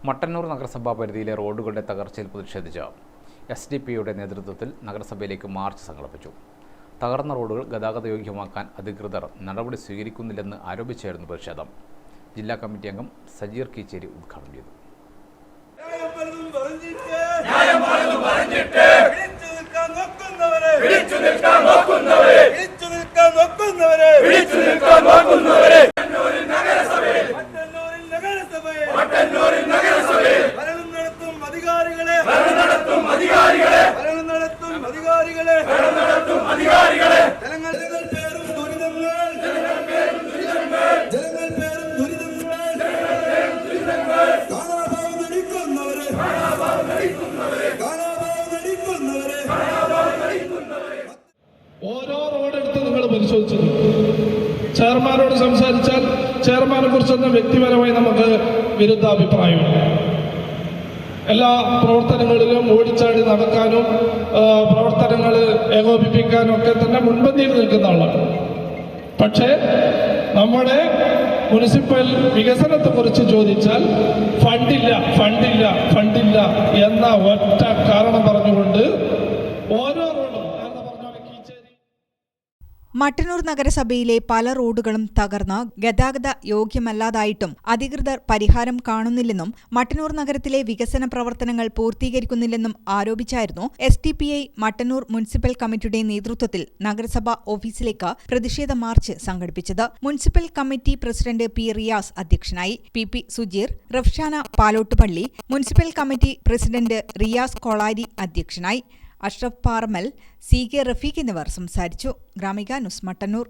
മട്ടന്നൂർ നഗരസഭാ പരിധിയിലെ റോഡുകളുടെ തകർച്ചയിൽ പ്രതിഷേധിച്ച് SDP-യുടെ നേതൃത്വത്തിൽ നഗരസഭയിലേക്ക് മാർച്ച് സംഘടിപ്പിച്ചു. തകർന്ന റോഡുകൾ ഗതാഗതയോഗ്യമാക്കാൻ അധികൃതർ നടപടി സ്വീകരിക്കുന്നില്ലെന്ന് ആരോപിച്ചായിരുന്നു പ്രതിഷേധം. ജില്ലാ കമ്മിറ്റി അംഗം സജീർ കീച്ചേരി ഉദ്ഘാടനം ചെയ്തു. ഓരോ റോഡെടുത്ത് നിങ്ങൾ പരിശോധിച്ചത് ചെയർമാനോട് സംസാരിച്ചാൽ ചെയർമാനെ കുറിച്ചൊന്നും വ്യക്തിപരമായി നമുക്ക് വിരുദ്ധാഭിപ്രായമില്ല. എല്ലാ പ്രവർത്തനങ്ങളിലും ഓടിച്ചാടി നടക്കാനും പ്രവർത്തനങ്ങൾ ഏകോപിപ്പിക്കാനും ഒക്കെ തന്നെ മുൻപന്തിയിൽ നിൽക്കുന്ന ആളാണ്. പക്ഷേ നമ്മുടെ മുനിസിപ്പൽ വികസനത്തെക്കുറിച്ച് ചോദിച്ചാൽ ഫണ്ടില്ല എന്ന ഒറ്റ കാരണം പറഞ്ഞുകൊണ്ട് ഓരോ റോഡും മട്ടന്നൂർ നഗരസഭയിലെ പല റോഡുകളും തകർന്ന് ഗതാഗത യോഗ്യമല്ലാതായിട്ടും അധികൃതർ പരിഹാരം കാണുന്നില്ലെന്നും മട്ടന്നൂർ നഗരത്തിലെ വികസന പ്രവർത്തനങ്ങൾ പൂർത്തീകരിക്കുന്നില്ലെന്നും ആരോപിച്ചായിരുന്നു SDP-I മട്ടന്നൂർ മുനിസിപ്പൽ കമ്മിറ്റിയുടെ നേതൃത്വത്തിൽ നഗരസഭാ ഓഫീസിലേക്ക് പ്രതിഷേധ മാർച്ച് സംഘടിപ്പിച്ചത്. Municipal committee president P. Riyas അധ്യക്ഷനായി. PP Sujeer, Rafshana Palottupalli, municipal committee president Riyas Kolari അധ്യക്ഷനായി. അഷ്റഫ് പാറമൽ, CK റഫീഖ് എന്നിവർ സംസാരിച്ചു. ഗ്രാമിക ന്യൂസ് മട്ടന്നൂർ.